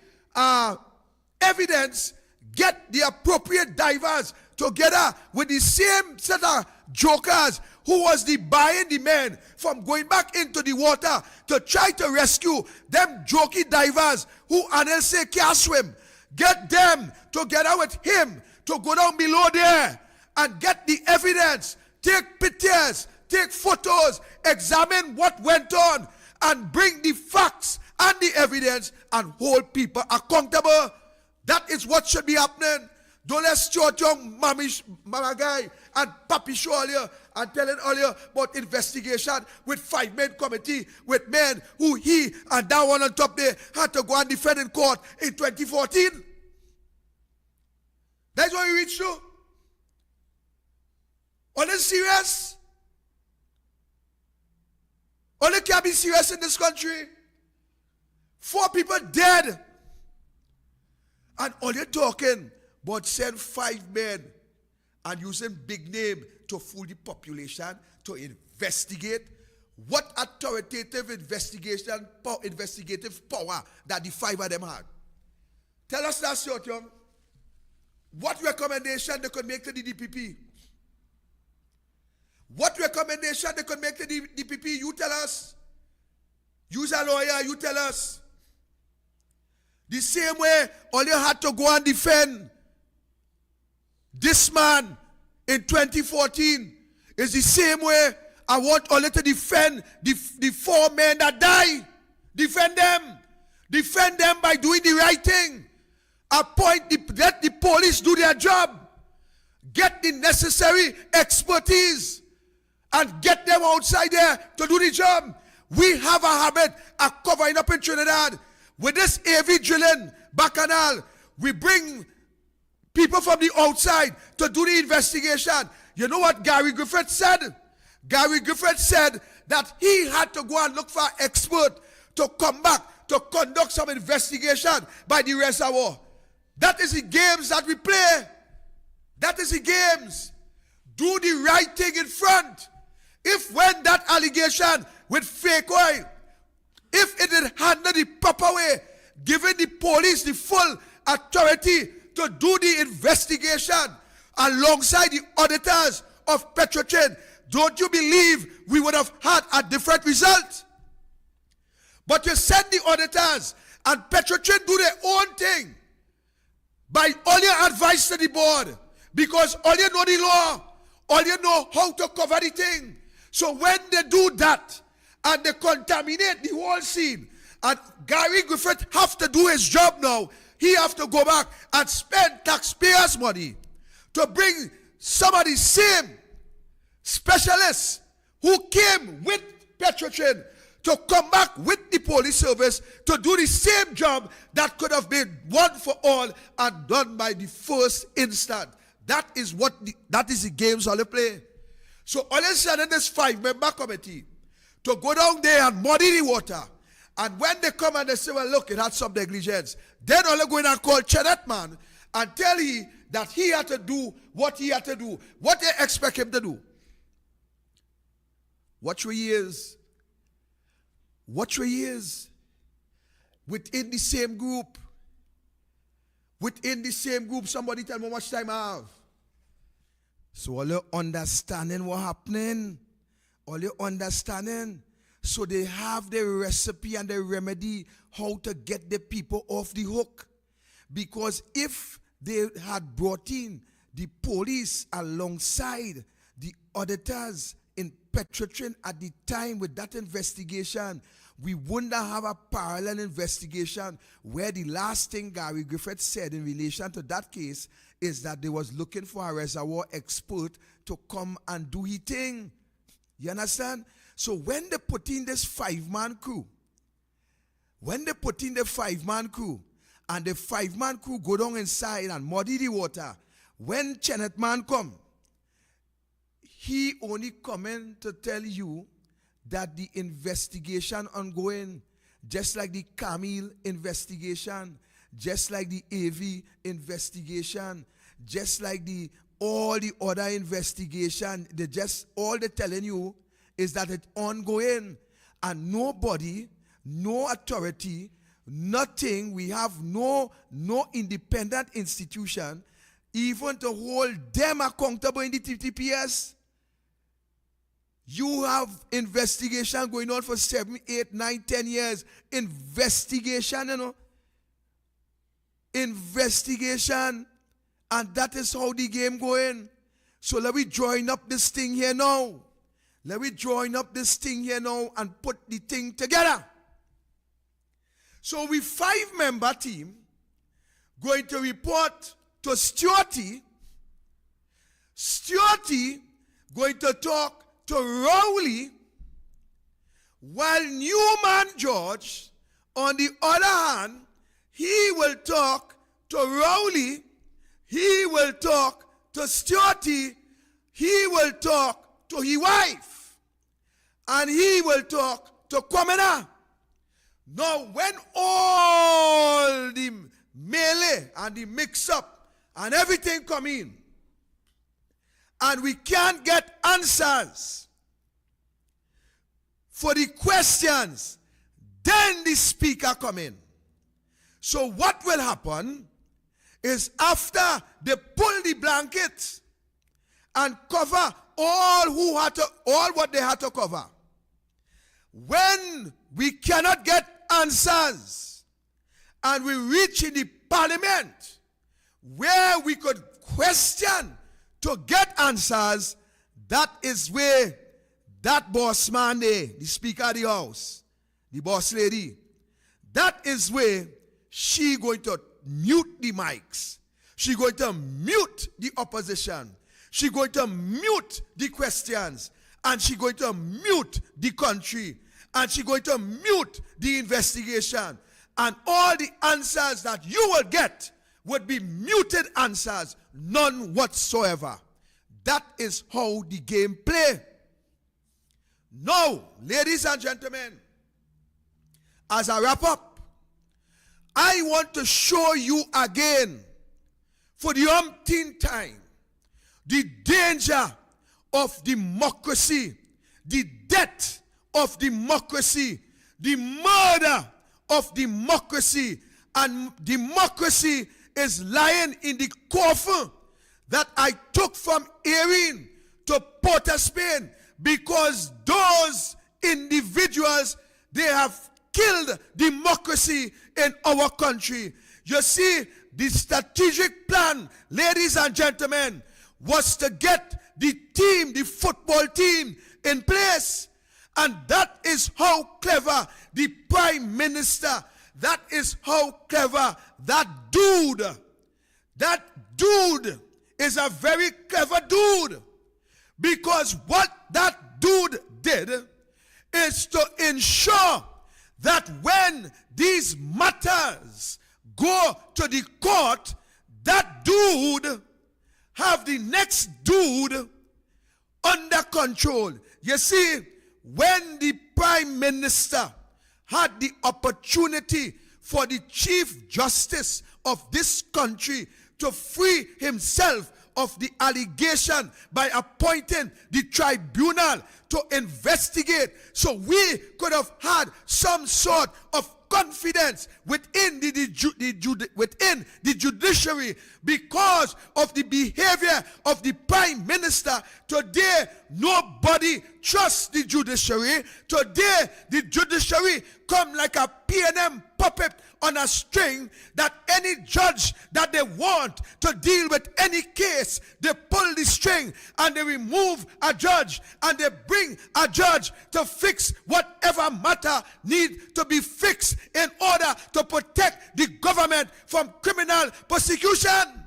evidence, get the appropriate divers together with the same set of jokers who was buying the men from going back into the water to try to rescue them jokey divers who Anel say can't swim. Get them together with him to go down below there and get the evidence, take pictures, take photos, examine what went on, and bring the facts and the evidence and hold people accountable. That is what should be happening. Don't let Stuart Young, Mama Guy, and Papi show earlier and telling earlier about investigation with 5-man committee with men who he and that one on top there had to go and defend in court in 2014. That's what we reached to. Are they serious? Only can be serious in this country. 4 people dead. And all you're talking but send 5 men and using big name to fool the population to investigate. What authoritative investigative power that the 5 of them had? Tell us that, Stuart Young. What recommendation they could make to the DPP? What recommendation they could make to the DPP? You tell us. Use a lawyer, you tell us. The same way all you had to go and defend this man in 2014 is the same way I want only to defend the 4 men that died. Defend them. Defend them by doing the right thing. Let the police do their job. Get the necessary expertise and get them outside there to do the job. We have a habit of covering up in Trinidad. With this AV drilling, bacchanal, we bring people from the outside to do the investigation. You know what Gary Griffith said? Gary Griffith said that he had to go and look for an expert to come back to conduct some investigation by the reservoir. That is the games that we play. That is the games. Do the right thing in front. If when that allegation with fake oil, if it is handled the proper way, giving the police the full authority to do the investigation alongside the auditors of Petrotrin, don't you believe we would have had a different result? But you send the auditors and Petrotrin do their own thing by all your advice to the board, because all you know the law, all you know how to cover the thing. So when they do that and they contaminate the whole scene, and Gary Griffith have to do his job now, he have to go back and spend taxpayers' money to bring some of the same specialists who came with Petrotrin to come back with the police service to do the same job that could have been one for all and done by the first instant. That is the games all they play. So all of a sudden this 5-member committee to go down there and muddy the water. And when they come and they say, well, look, it had some negligence. Then all they go in and call Chenet man and tell him that he had to do what he had to do. What they expect him to do. Watch where he is. Watch where he is. Within the same group. Within the same group. Somebody tell me how much time I have. So all you understanding what happening. All you understanding. So they have the recipe and the remedy how to get the people off the hook. Because if they had brought in the police alongside the auditors in Petrotrin at the time with that investigation, we wouldn't have a parallel investigation where the last thing Gary Griffith said in relation to that case is that they was looking for a reservoir expert to come and do his thing. You understand? So when they put in this 5-man crew, and the 5-man crew go down inside and muddy the water, when Chenet man come, he only coming to tell you that the investigation ongoing, just like the Camille investigation, just like the AV investigation, just like all the other investigation, all they're telling you is that it's ongoing, and nobody, no authority, nothing, we have no independent institution even to hold them accountable in the TTPS. You have investigation going on for 7, 8, 9, 10 years. Investigation, you know. Investigation. And that is how the game going. So let me join up this thing here now. Let me join up this thing here now and put the thing together. So we 5-member team, going to report to Stuarty. Stuarty going to talk to Rowley, while Newman George, on the other hand, he will talk to Rowley, he will talk to Stuarty, he will talk to his wife, and he will talk to Kwamena. Now, when all the melee and the mix-up and everything come in, and we can't get answers for the questions, then the speaker come in. So what will happen is, after they pull the blanket and cover all what they had to cover, when we cannot get answers and we reach in the parliament where we could question to get answers, that is where that boss man there, the Speaker of the House, the boss lady, that is where she going to mute the mics. She going to mute the opposition. She going to mute the questions. And she going to mute the country. And she going to mute the investigation. And all the answers that you will get would be muted answers, none whatsoever. That is how the game play. Now, ladies and gentlemen, as I wrap up, I want to show you again, for the umpteenth time, the danger of democracy, the death of democracy, the murder of democracy, and democracy is lying in the coffin that I took from Erin to Port of Spain, because those individuals, they have killed democracy in our country. You see, the strategic plan, ladies and gentlemen, was to get the team, the football team, in place. And that is how clever the Prime Minister, that is how clever that dude is a very clever dude. Because what that dude did is to ensure that when these matters go to the court, that dude have the next dude under control. You see, when the Prime Minister had the opportunity for the Chief Justice of this country to free himself of the allegation by appointing the tribunal to investigate, so we could have had some sort of confidence within the judiciary, because of the behavior of the Prime Minister. Today, nobody trusts the judiciary. Today, the judiciary come like a P&M puppet on a string, that any judge that they want to deal with any case, they pull the string and they remove a judge and they bring a judge to fix whatever matter need to be fixed in order to protect the government from criminal prosecution.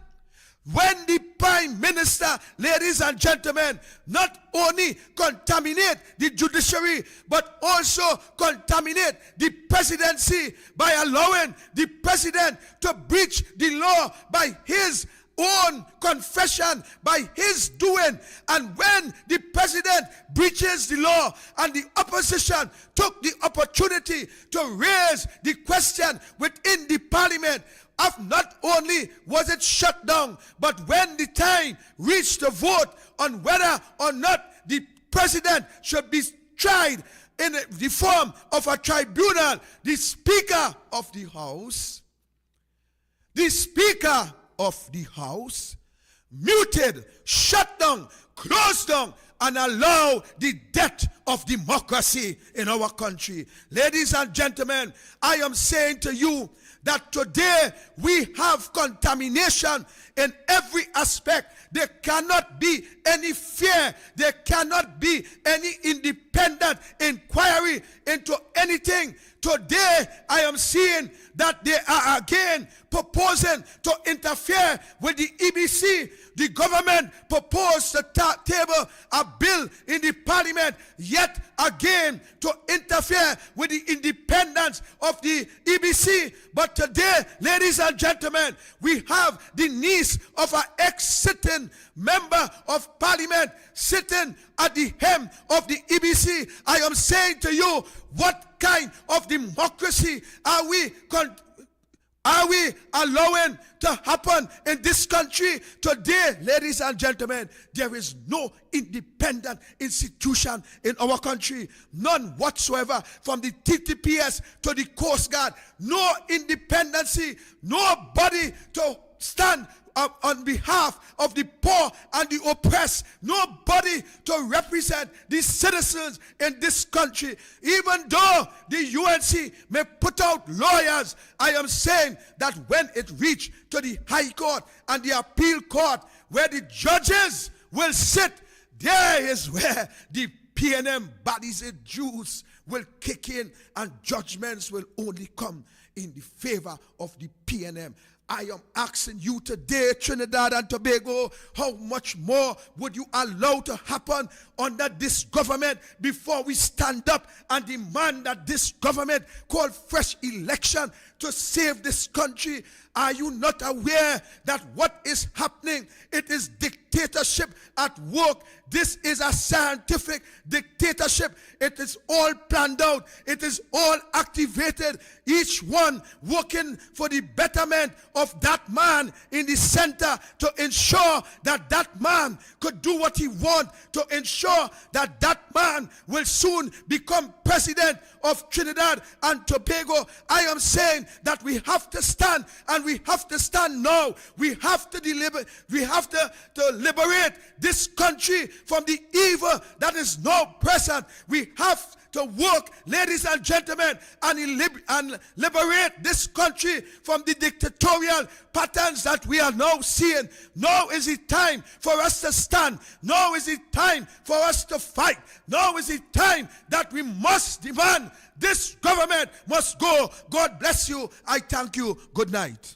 When the Prime Minister, ladies and gentlemen, not only contaminate the judiciary, but also contaminate the presidency by allowing the president to breach the law by his own confession, by his doing. And when the president breaches the law and the opposition took the opportunity to raise the question within the parliament, of not only was it shut down, but when the time reached to vote on whether or not the president should be tried in the form of a tribunal, the Speaker of the House muted, shut down, closed down, and allowed the death of democracy in our country. Ladies and gentlemen, I am saying to you that today we have contamination in every aspect. There cannot be any fear. There cannot be any independent inquiry into anything. Today I am seeing that they are again proposing to interfere with the EBC. The government proposed to table a bill in the parliament yet again to interfere with the independence of the EBC. But today, ladies and gentlemen, we have the niece of an ex-sitting member of parliament sitting at the helm of the EBC. I am saying to you, what kind of democracy are we allowing to happen in this country today? Ladies and gentlemen, there is no independent institution in our country, none whatsoever, from the TTPS to the Coast Guard. No independency, nobody to stand up on behalf of the poor and the oppressed, nobody to represent the citizens in this country. Even though the UNC may put out lawyers, I am saying that when it reaches to the High Court and the Appeal Court, where the judges will sit, there is where the PNM bodies and Jews will kick in, and judgments will only come in the favor of the PNM. I am asking you today, Trinidad and Tobago, how much more would you allow to happen under this government before we stand up and demand that this government call fresh election to save this country? Are you not aware that what is happening, it is dictatorship at work? This is a scientific dictatorship. It is all planned out. It is all activated. Each one working for the betterment of that man in the center to ensure that that man could do what he wants, to ensure that that man will soon become president of Trinidad and Tobago. I am saying that we have to stand, and we have to stand now. We have to deliver. We have to liberate this country from the evil that is now present. We have to work, ladies and gentlemen, and liberate this country from the dictatorial patterns that we are now seeing. Now is the time for us to stand. Now is the time for us to fight. Now is the time that we must demand this government must go. God bless you. I thank you. Good night.